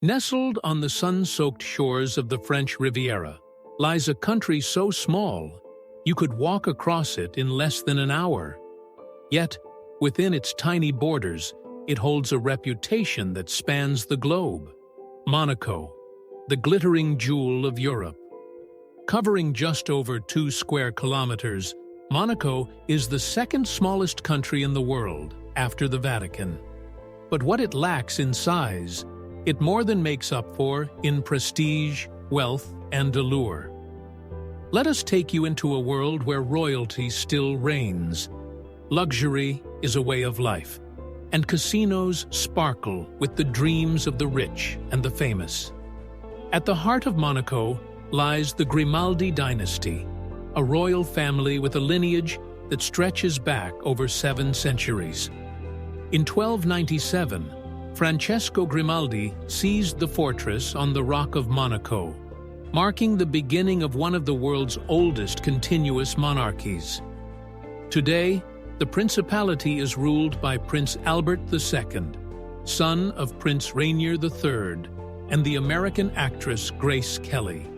Nestled on the sun-soaked shores of the French Riviera lies a country so small you could walk across it in less than an hour. Yet, within its tiny borders, it holds a reputation that spans the globe. Monaco, the glittering jewel of Europe. Covering just over 2 square kilometers, Monaco is the second smallest country in the world, after the Vatican. But what it lacks in size, it more than makes up for in prestige, wealth, and allure. Let us take you into a world where royalty still reigns. Luxury is a way of life, and casinos sparkle with the dreams of the rich and the famous. At the heart of Monaco lies the Grimaldi dynasty, a royal family with a lineage that stretches back over 7 centuries. In 1297, Francesco Grimaldi seized the fortress on the Rock of Monaco, marking the beginning of one of the world's oldest continuous monarchies. Today, the principality is ruled by Prince Albert II, son of Prince Rainier III, and the American actress Grace Kelly.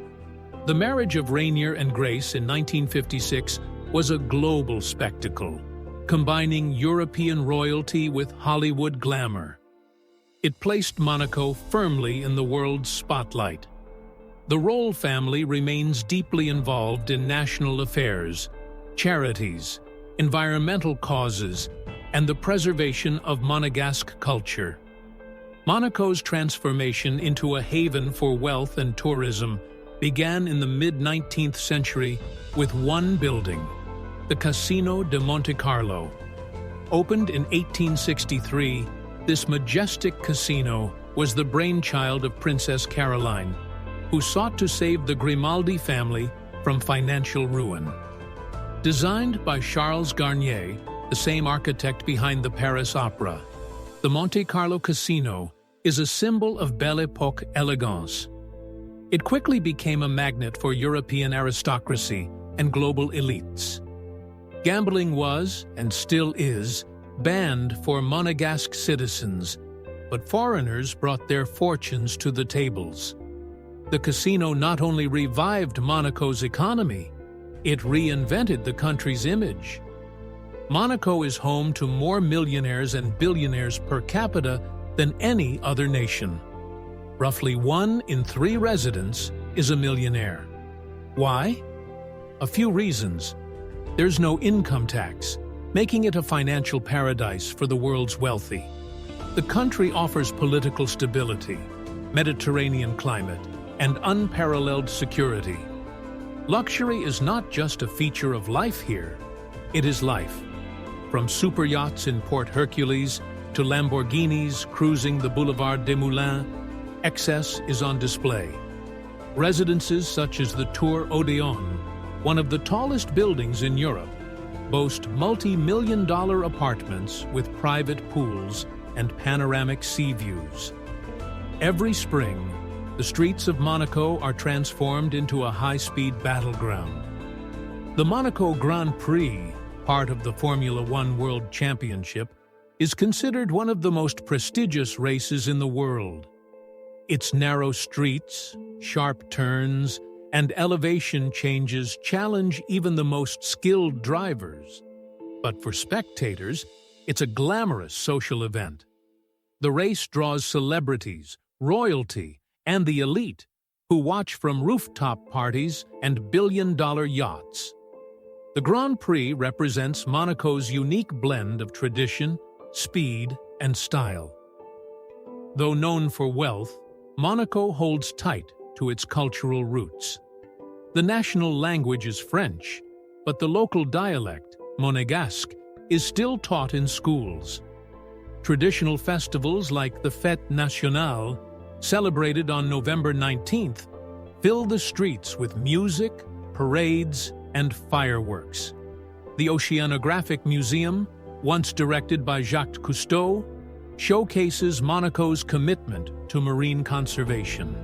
The marriage of Rainier and Grace in 1956 was a global spectacle, combining European royalty with Hollywood glamour. It placed Monaco firmly in the world's spotlight. The royal family remains deeply involved in national affairs, charities, environmental causes, and the preservation of Monegasque culture. Monaco's transformation into a haven for wealth and tourism began in the mid-19th century with one building, the Casino de Monte Carlo. Opened in 1863, this majestic casino was the brainchild of Princess Caroline, who sought to save the Grimaldi family from financial ruin. Designed by Charles Garnier, the same architect behind the Paris Opera, the Monte Carlo Casino is a symbol of Belle Époque elegance. It quickly became a magnet for European aristocracy and global elites. Gambling was, and still is, banned for Monegasque citizens, but foreigners brought their fortunes to the tables. The casino not only revived Monaco's economy, it reinvented the country's image. Monaco is home to more millionaires and billionaires per capita than any other nation. Roughly 1 in 3 residents is a millionaire. Why? A few reasons. There's no income tax, making it a financial paradise for the world's wealthy. The country offers political stability, Mediterranean climate, and unparalleled security. Luxury is not just a feature of life here, it is life. From super yachts in Port Hercules to Lamborghinis cruising the Boulevard des Moulins, excess is on display. Residences such as the Tour Odéon, one of the tallest buildings in Europe, boast multi-million-dollar apartments with private pools and panoramic sea views. Every spring, the streets of Monaco are transformed into a high-speed battleground. The Monaco Grand Prix, part of the Formula One World Championship, is considered one of the most prestigious races in the world. Its narrow streets, sharp turns, and elevation changes challenge even the most skilled drivers. But for spectators, it's a glamorous social event. The race draws celebrities, royalty, and the elite, who watch from rooftop parties and billion-dollar yachts. The Grand Prix represents Monaco's unique blend of tradition, speed, and style. Though known for wealth, Monaco holds tight to its cultural roots. The national language is French, but the local dialect, Monegasque, is still taught in schools. Traditional festivals like the Fête Nationale, celebrated on November 19th, fill the streets with music, parades, and fireworks. The Oceanographic Museum, once directed by Jacques Cousteau, showcases Monaco's commitment to marine conservation.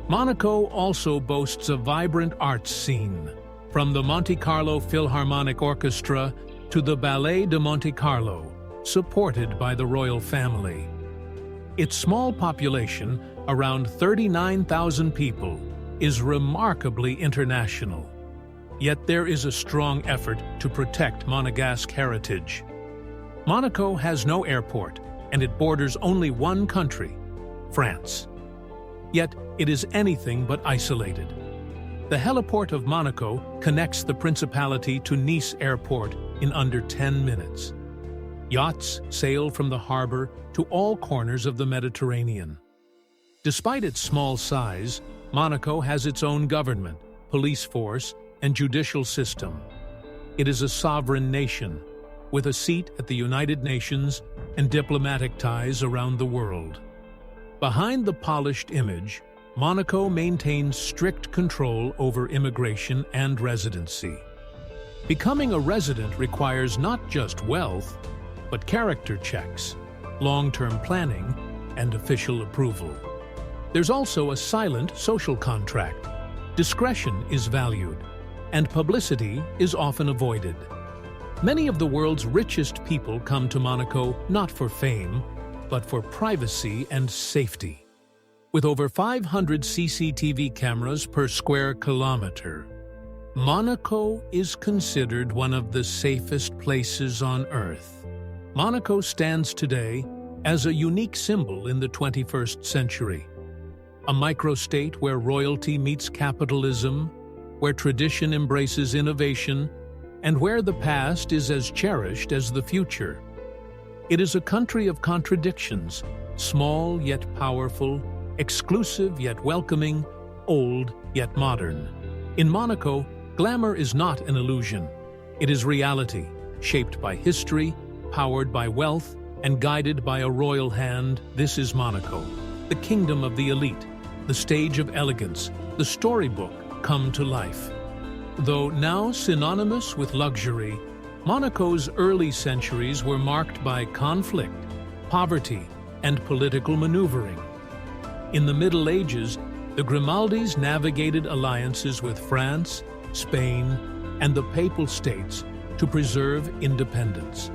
Monaco also boasts a vibrant arts scene, from the Monte Carlo Philharmonic Orchestra to the Ballet de Monte Carlo, supported by the royal family. Its small population around 39,000 people, is remarkably international. Yet there is a strong effort to protect Monegasque heritage. Monaco has no airport, and it borders only one country, France. Yet it is anything but isolated. The heliport of Monaco connects the principality to Nice Airport in under 10 minutes. Yachts sail from the harbor to all corners of the Mediterranean. Despite its small size, Monaco has its own government, police force, and judicial system. It is a sovereign nation, with a seat at the United Nations and diplomatic ties around the world. Behind the polished image, Monaco maintains strict control over immigration and residency. Becoming a resident requires not just wealth, but character checks, long-term planning, and official approval. There's also a silent social contract. Discretion is valued, and publicity is often avoided. Many of the world's richest people come to Monaco not for fame, but for privacy and safety. With over 500 CCTV cameras per square kilometer, Monaco is considered one of the safest places on Earth. Monaco stands today as a unique symbol in the 21st century. A microstate where royalty meets capitalism, where tradition embraces innovation, and where the past is as cherished as the future. It is a country of contradictions, small yet powerful, exclusive yet welcoming, old yet modern. In Monaco, glamour is not an illusion. It is reality, shaped by history, powered by wealth, and guided by a royal hand. This is Monaco, the kingdom of the elite, the stage of elegance, the storybook come to life. Though now synonymous with luxury, Monaco's early centuries were marked by conflict, poverty, and political maneuvering. In the Middle Ages, the Grimaldis navigated alliances with France, Spain, and the Papal States to preserve independence.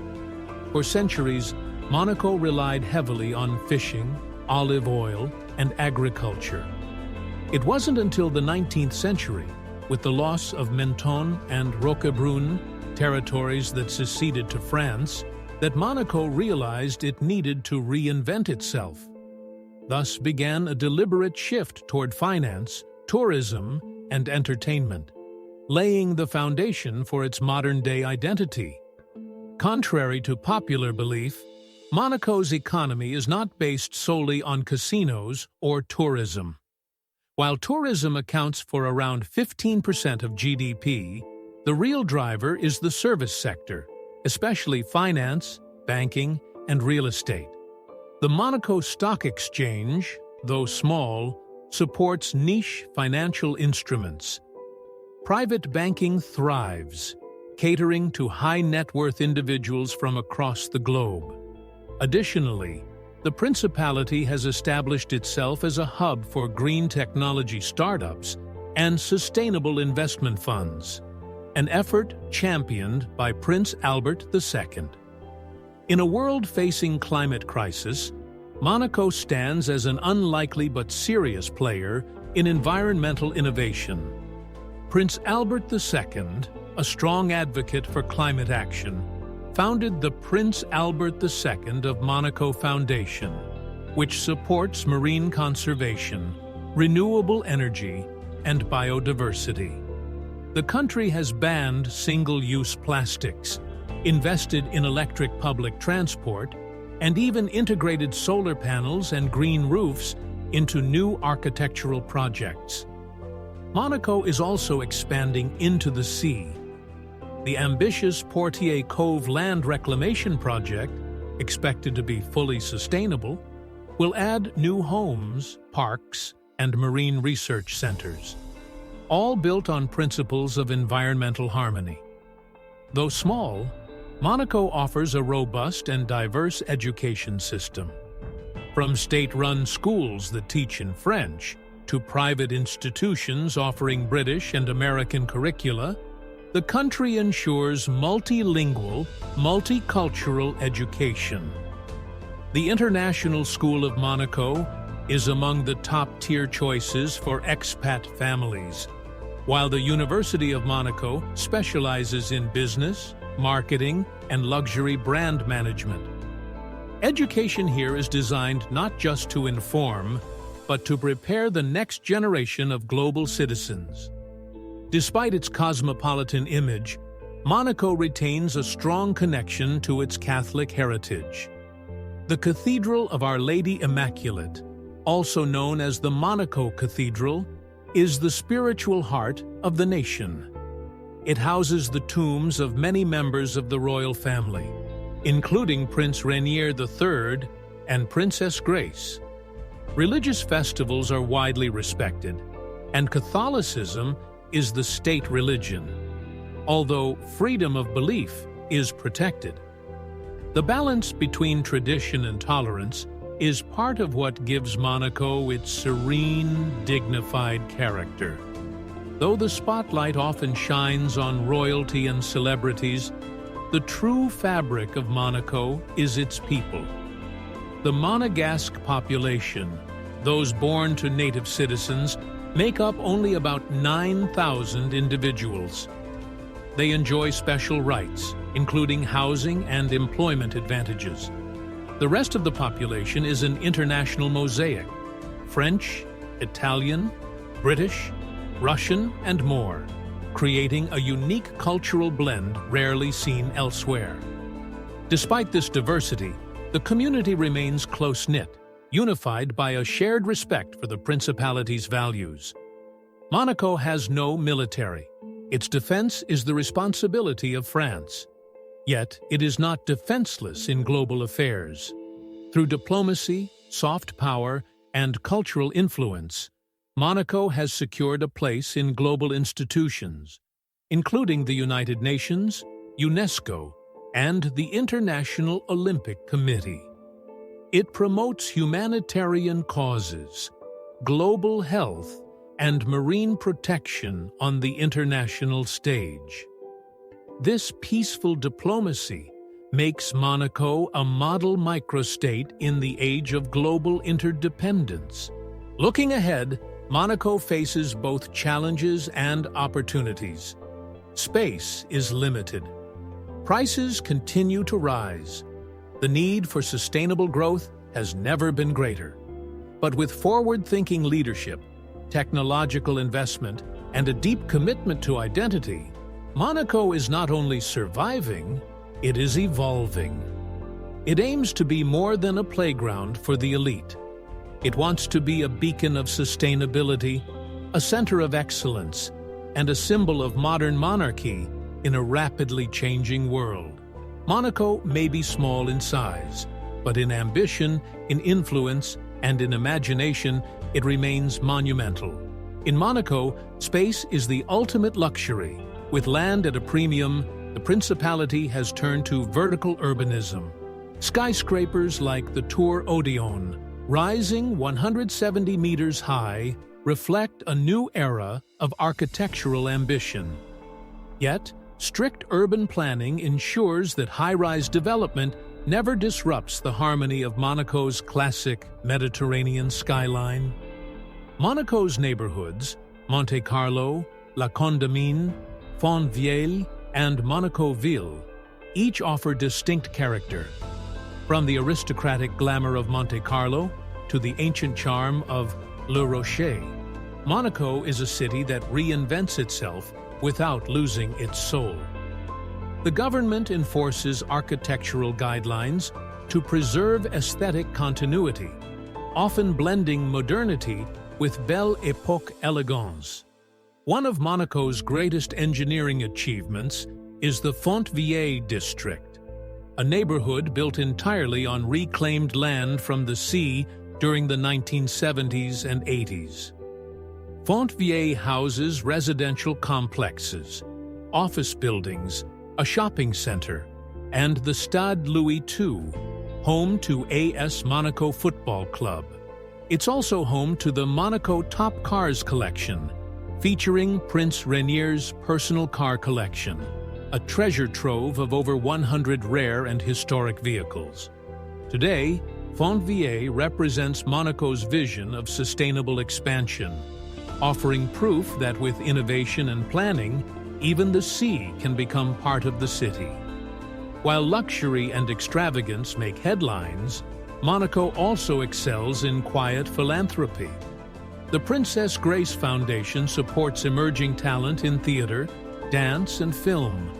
For centuries, Monaco relied heavily on fishing, olive oil, and agriculture. It wasn't until the 19th century, with the loss of Menton and Roquebrune, territories that seceded to France, that Monaco realized it needed to reinvent itself. Thus began a deliberate shift toward finance, tourism, and entertainment, laying the foundation for its modern-day identity. Contrary to popular belief, Monaco's economy is not based solely on casinos or tourism. While tourism accounts for around 15% of GDP, the real driver is the service sector, especially finance, banking, and real estate. The Monaco Stock Exchange, though small, supports niche financial instruments. Private banking thrives, catering to high-net-worth individuals from across the globe. Additionally, the Principality has established itself as a hub for green technology startups and sustainable investment funds, an effort championed by Prince Albert II. In a world facing climate crisis, Monaco stands as an unlikely but serious player in environmental innovation. Prince Albert II, a strong advocate for climate action, founded the Prince Albert II of Monaco Foundation, which supports marine conservation, renewable energy, and biodiversity. The country has banned single-use plastics, invested in electric public transport, and even integrated solar panels and green roofs into new architectural projects. Monaco is also expanding into the sea. The ambitious Portier Cove land reclamation project, expected to be fully sustainable, will add new homes, parks, and marine research centers, all built on principles of environmental harmony. Though small, Monaco offers a robust and diverse education system. From state-run schools that teach in French to private institutions offering British and American curricula, the country ensures multilingual, multicultural education. The International School of Monaco, is among the top-tier choices for expat families, while the University of Monaco specializes in business, marketing, and luxury brand management. Education here is designed not just to inform, but to prepare the next generation of global citizens. Despite its cosmopolitan image, Monaco retains a strong connection to its Catholic heritage. The Cathedral of Our Lady Immaculate, also known as the Monaco Cathedral, is the spiritual heart of the nation. It houses the tombs of many members of the royal family, including Prince Rainier III and Princess Grace. Religious festivals are widely respected, and Catholicism is the state religion, although freedom of belief is protected. The balance between tradition and tolerance is part of what gives Monaco its serene, dignified character. Though the spotlight often shines on royalty and celebrities, the true fabric of Monaco is its people. The Monegasque population, those born to native citizens, make up only about 9,000 individuals. They enjoy special rights, including housing and employment advantages. The rest of the population is an international mosaic: French, Italian, British, Russian, and more, creating a unique cultural blend rarely seen elsewhere. Despite this diversity, the community remains close-knit, unified by a shared respect for the Principality's values. Monaco has no military. Its defense is the responsibility of France. Yet, it is not defenseless in global affairs. Through diplomacy, soft power, and cultural influence, Monaco has secured a place in global institutions, including the United Nations, UNESCO, and the International Olympic Committee. It promotes humanitarian causes, global health, and marine protection on the international stage. This peaceful diplomacy makes Monaco a model microstate in the age of global interdependence. Looking ahead, Monaco faces both challenges and opportunities. Space is limited. Prices continue to rise. The need for sustainable growth has never been greater. But with forward-thinking leadership, technological investment, and a deep commitment to identity, Monaco is not only surviving, it is evolving. It aims to be more than a playground for the elite. It wants to be a beacon of sustainability, a center of excellence, and a symbol of modern monarchy in a rapidly changing world. Monaco may be small in size, but in ambition, in influence, and in imagination, it remains monumental. In Monaco, space is the ultimate luxury. With land at a premium, the Principality has turned to vertical urbanism. Skyscrapers like the Tour Odeon, rising 170 meters high, reflect a new era of architectural ambition. Yet, strict urban planning ensures that high-rise development never disrupts the harmony of Monaco's classic Mediterranean skyline. Monaco's neighborhoods, Monte Carlo, La Condamine, Fontvieille, and Monaco Ville, each offer distinct character. From the aristocratic glamour of Monte Carlo to the ancient charm of Le Rocher, Monaco is a city that reinvents itself without losing its soul. The government enforces architectural guidelines to preserve aesthetic continuity, often blending modernity with Belle Époque elegance. One of Monaco's greatest engineering achievements is the Fontvieille district, a neighborhood built entirely on reclaimed land from the sea during the 1970s and 80s. Fontvieille houses residential complexes, office buildings, a shopping center, and the Stade Louis II, home to AS Monaco Football Club. It's also home to the Monaco Top Cars collection, featuring Prince Rainier's personal car collection, a treasure trove of over 100 rare and historic vehicles. Today, Fontvieille represents Monaco's vision of sustainable expansion, offering proof that with innovation and planning, even the sea can become part of the city. While luxury and extravagance make headlines, Monaco also excels in quiet philanthropy. The Princess Grace Foundation supports emerging talent in theater, dance, and film,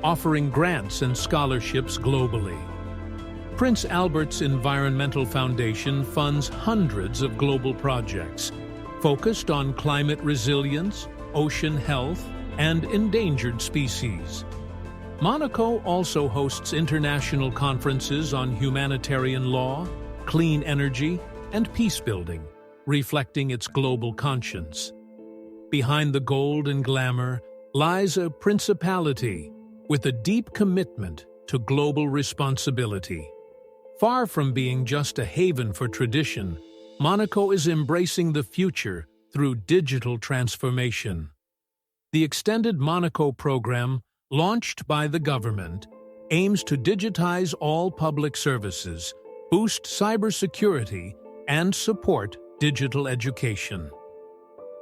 offering grants and scholarships globally. Prince Albert's Environmental Foundation funds hundreds of global projects focused on climate resilience, ocean health, and endangered species. Monaco also hosts international conferences on humanitarian law, clean energy, and peacebuilding, reflecting its global conscience. Behind the gold and glamour lies a principality with a deep commitment to global responsibility. Far from being just a haven for tradition, Monaco is embracing the future through digital transformation. The extended Monaco program, launched by the government, aims to digitize all public services, boost cybersecurity, and support digital education.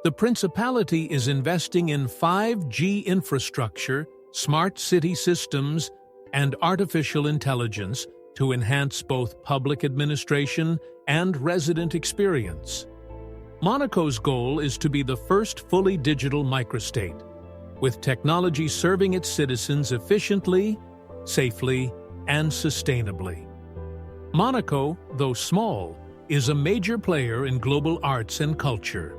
The Principality is investing in 5G infrastructure, smart city systems, and artificial intelligence to enhance both public administration and resident experience. Monaco's goal is to be the first fully digital microstate, with technology serving its citizens efficiently, safely, and sustainably. Monaco, though small, is a major player in global arts and culture.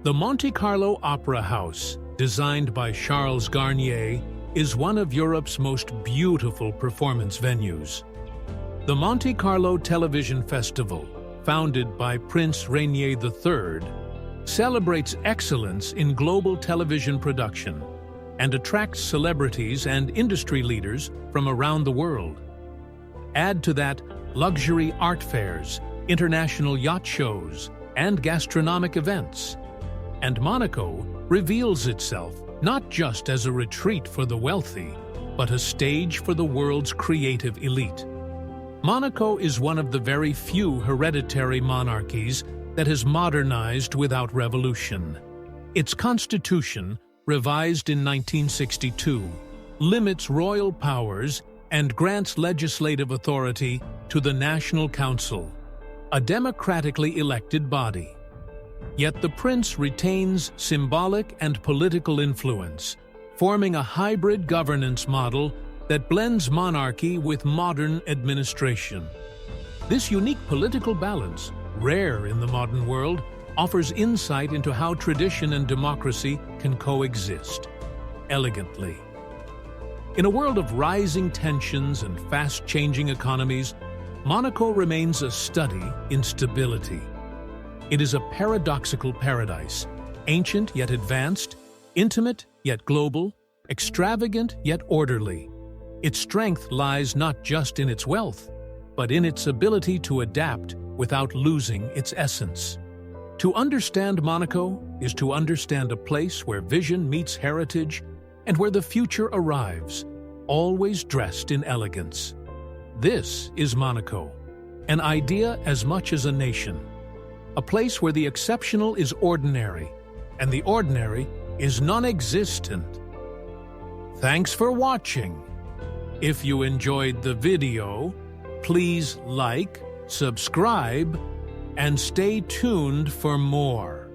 The Monte Carlo Opera House, designed by Charles Garnier, is one of Europe's most beautiful performance venues. The Monte Carlo Television Festival, founded by Prince Rainier III, celebrates excellence in global television production and attracts celebrities and industry leaders from around the world. Add to that luxury art fairs, international yacht shows, and gastronomic events, and Monaco reveals itself not just as a retreat for the wealthy, but a stage for the world's creative elite. Monaco is one of the very few hereditary monarchies that has modernized without revolution. Its constitution, revised in 1962, limits royal powers and grants legislative authority to the National Council, a democratically elected body. Yet the prince retains symbolic and political influence, forming a hybrid governance model that blends monarchy with modern administration. This unique political balance, rare in the modern world, offers insight into how tradition and democracy can coexist elegantly. In a world of rising tensions and fast-changing economies, Monaco remains a study in stability. It is a paradoxical paradise, ancient yet advanced, intimate yet global, extravagant yet orderly. Its strength lies not just in its wealth, but in its ability to adapt without losing its essence. To understand Monaco is to understand a place where vision meets heritage and where the future arrives, always dressed in elegance. This is Monaco, an idea as much as a nation, a place where the exceptional is ordinary and the ordinary is non-existent. Thanks for watching. If you enjoyed the video, please like, subscribe, and stay tuned for more.